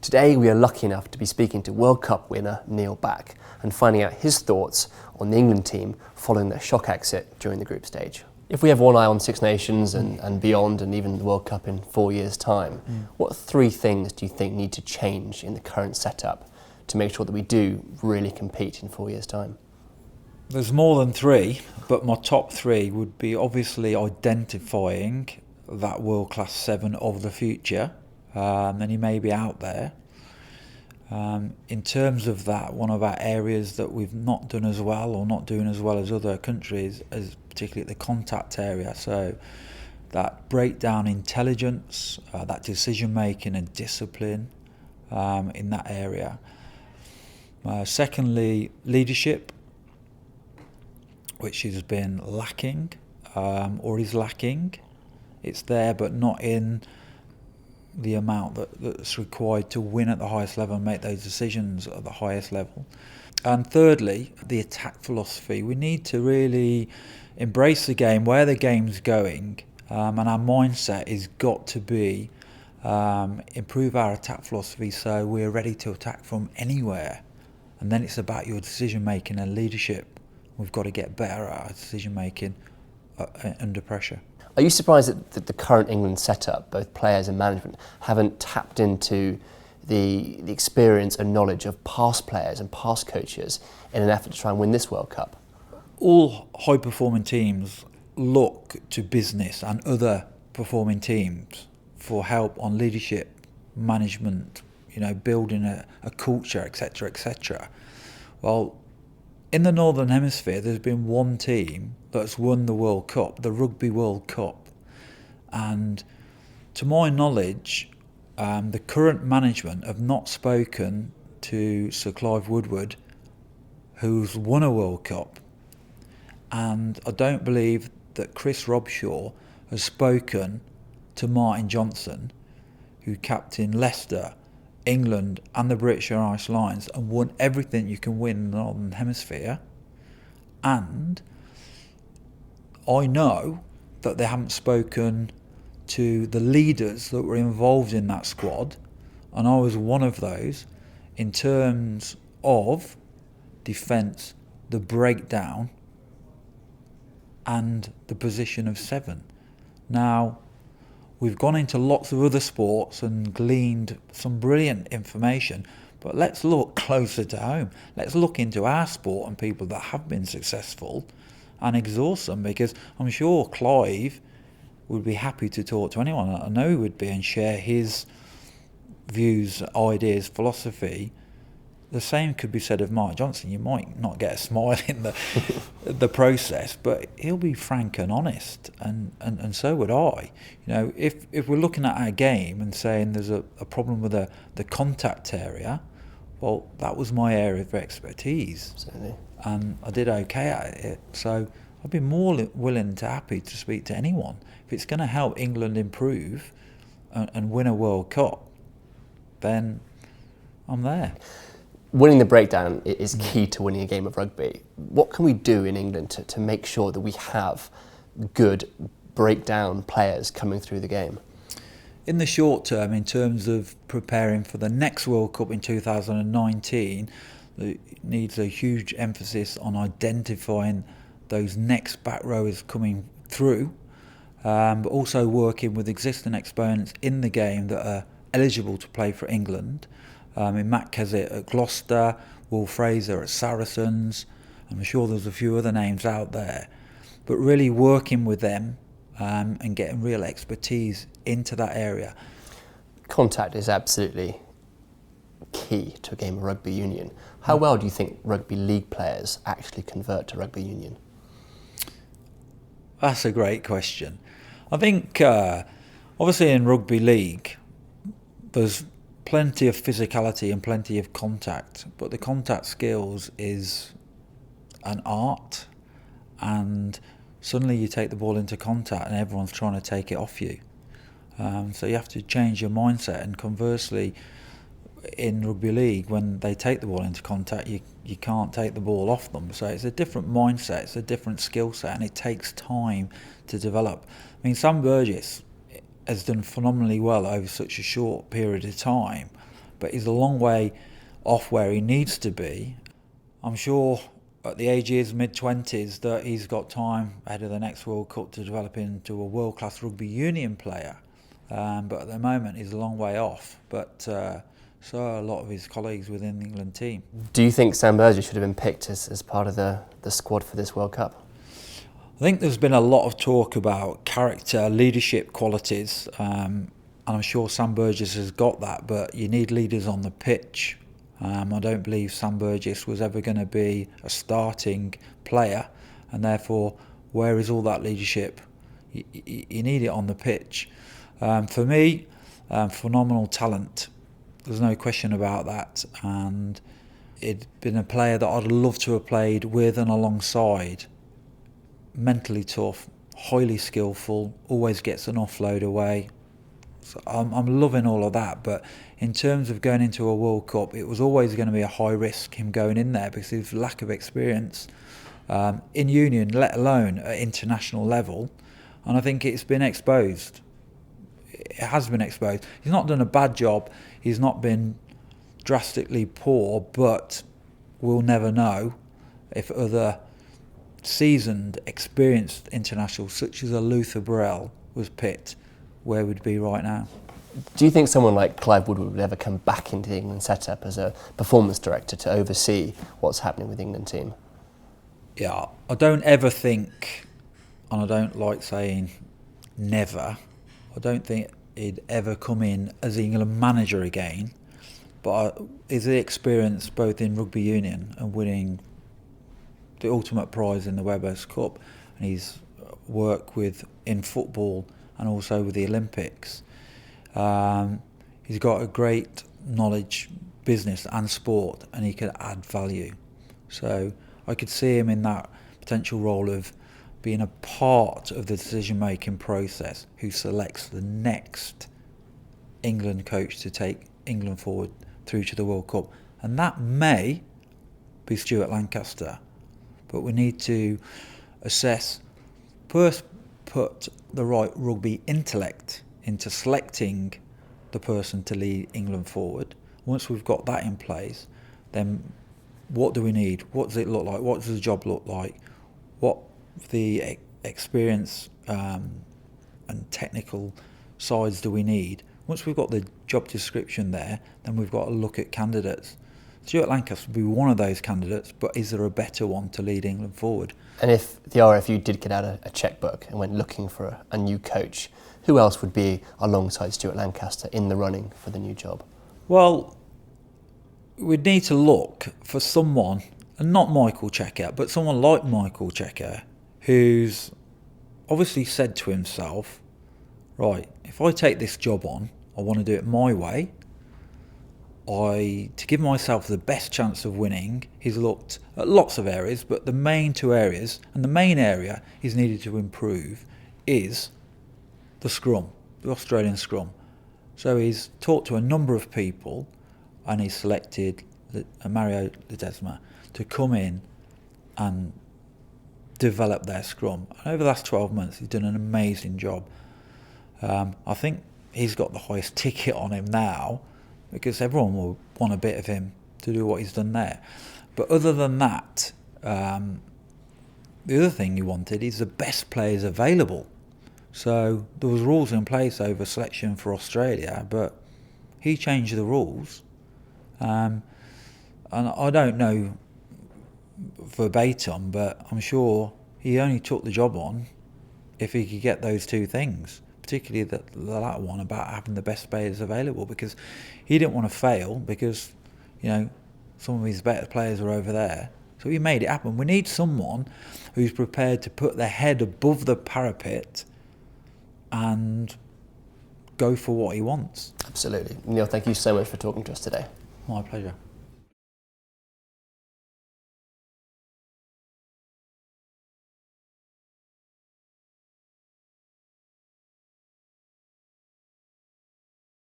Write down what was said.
Today we are lucky enough to be speaking to World Cup winner Neil Back and finding out his thoughts on the England team following their shock exit during the group stage. If we have one eye on Six Nations and beyond, and even the World Cup in 4 years' time, what three things do you think need to change in the current setup to make sure that we do really compete in 4 years' time? There's more than three, but my top three would be obviously identifying that world-class seven of the future, and he may be out there. In terms of that, one of our areas that we've not done as well, or not doing as well as other countries, is particularly the contact area. So that breakdown intelligence, that decision making and discipline in that area. Secondly, leadership, which has been lacking or is lacking. It's there, but not in the amount that's required to win at the highest level and make those decisions at the highest level. And thirdly, the attack philosophy. We need to really embrace the game, where the game's going, and our mindset has got to be improve our attack philosophy so we're ready to attack from anywhere. And then it's about your decision making and leadership. We've got to get better at our decision making under pressure. Are you surprised that the current England setup, both players and management, haven't tapped into the experience and knowledge of past players and past coaches in an effort to try and win this World Cup? All high-performing teams look to business and other performing teams for help on leadership, management, building a culture, etc., etc. Well, in the Northern Hemisphere, there's been one team that's won the World Cup, the Rugby World Cup. And to my knowledge, the current management have not spoken to Sir Clive Woodward, who's won a World Cup. And I don't believe that Chris Robshaw has spoken to Martin Johnson, who captained Leicester, England and the British and Irish Lions and won everything you can win in the Northern Hemisphere. And I know that they haven't spoken to the leaders that were involved in that squad, and I was one of those, in terms of defence, the breakdown and the position of seven. Now, we've gone into lots of other sports and gleaned some brilliant information, but let's look closer to home. Let's look into our sport and people that have been successful and exhaust them, because I'm sure Clive would be happy to talk to anyone. I know he would be, and share his views, ideas, philosophy. The same could be said of Mark Johnson. You might not get a smile in the process, but he'll be frank and honest, and so would I. If we're looking at our game and saying there's a problem with the contact area, well, that was my area of expertise. Certainly. And I did okay at it. So I'd be more willing to happy to speak to anyone. If it's going to help England improve and win a World Cup, then I'm there. Winning the breakdown is key to winning a game of rugby. What can we do in England to make sure that we have good breakdown players coming through the game? In the short term, in terms of preparing for the next World Cup in 2019, it needs a huge emphasis on identifying those next back rowers coming through, but also working with existing exponents in the game that are eligible to play for England. In Matt Kesett at Gloucester, Will Fraser at Saracens. I'm sure there's a few other names out there. But really working with them and getting real expertise into that area. Contact is absolutely key to a game of rugby union. How well do you think rugby league players actually convert to rugby union? That's a great question. I think obviously in rugby league there's plenty of physicality and plenty of contact, but the contact skills is an art, and suddenly you take the ball into contact and everyone's trying to take it off you. So you have to change your mindset, and conversely in rugby league, when they take the ball into contact, you can't take the ball off them. So it's a different mindset, it's a different skill set, and it takes time to develop. I mean, Sam Burgess has done phenomenally well over such a short period of time, but he's a long way off where he needs to be. I'm sure at the age of his mid-20s that he's got time ahead of the next World Cup to develop into a world-class rugby union player. But at the moment he's a long way off. But so are a lot of his colleagues within the England team. Do you think Sam Burgess should have been picked as part of the squad for this World Cup? I think there's been a lot of talk about character, leadership qualities, and I'm sure Sam Burgess has got that, but you need leaders on the pitch. I don't believe Sam Burgess was ever going to be a starting player, and therefore, where is all that leadership? You need it on the pitch. For me, phenomenal talent. There's no question about that, and it'd been a player that I'd love to have played with and alongside. Mentally tough, highly skillful, always gets an offload away. So I'm loving all of that, but in terms of going into a World Cup, it was always going to be a high risk him going in there because of his lack of experience in union, let alone at international level, and I think it's been exposed. It has been exposed. He's not done a bad job, he's not been drastically poor, but we'll never know if other seasoned, experienced internationals such as a Luther Burrell was picked, where we'd be right now. Do you think someone like Clive Woodward would ever come back into the England setup as a performance director to oversee what's happening with the England team? Yeah, I don't ever think, and I don't like saying never, I don't think he'd ever come in as the England manager again, but his experience both in rugby union and winning the ultimate prize in the Webbers Cup, and his work in football and also with the Olympics, he's got a great knowledge, business and sport, and he could add value. So I could see him in that potential role of being a part of the decision-making process who selects the next England coach to take England forward through to the World Cup. And that may be Stuart Lancaster. But we need to assess, first put the right rugby intellect into selecting the person to lead England forward. Once we've got that in place, then what do we need? What does it look like? What does the job look like? What the experience and technical sides do we need? Once we've got the job description there, then we've got to look at candidates. Stuart Lancaster would be one of those candidates, but is there a better one to lead England forward? And if the RFU did get out a chequebook and went looking for a new coach, who else would be alongside Stuart Lancaster in the running for the new job? Well, we'd need to look for someone, and not Michael Checker, but someone like Michael Checker, who's obviously said to himself, right, if I take this job on, I want to do it my way. To give myself the best chance of winning, he's looked at lots of areas, but the main two areas, and the main area he's needed to improve, is the scrum, the Australian scrum. So he's talked to a number of people, and he's selected Mario Ledesma to come in and develop their scrum. And over the last 12 months, he's done an amazing job. I think he's got the highest ticket on him now, because everyone will want a bit of him to do what he's done there. But other than that, the other thing he wanted is the best players available. So there was rules in place over selection for Australia, but he changed the rules. And I don't know verbatim, but I'm sure he only took the job on if he could get those two things, particularly the latter one about having the best players available, because he didn't want to fail because, you know, some of his better players are over there. So he made it happen. We need someone who's prepared to put their head above the parapet and go for what he wants. Absolutely. Neil, thank you so much for talking to us today. My pleasure.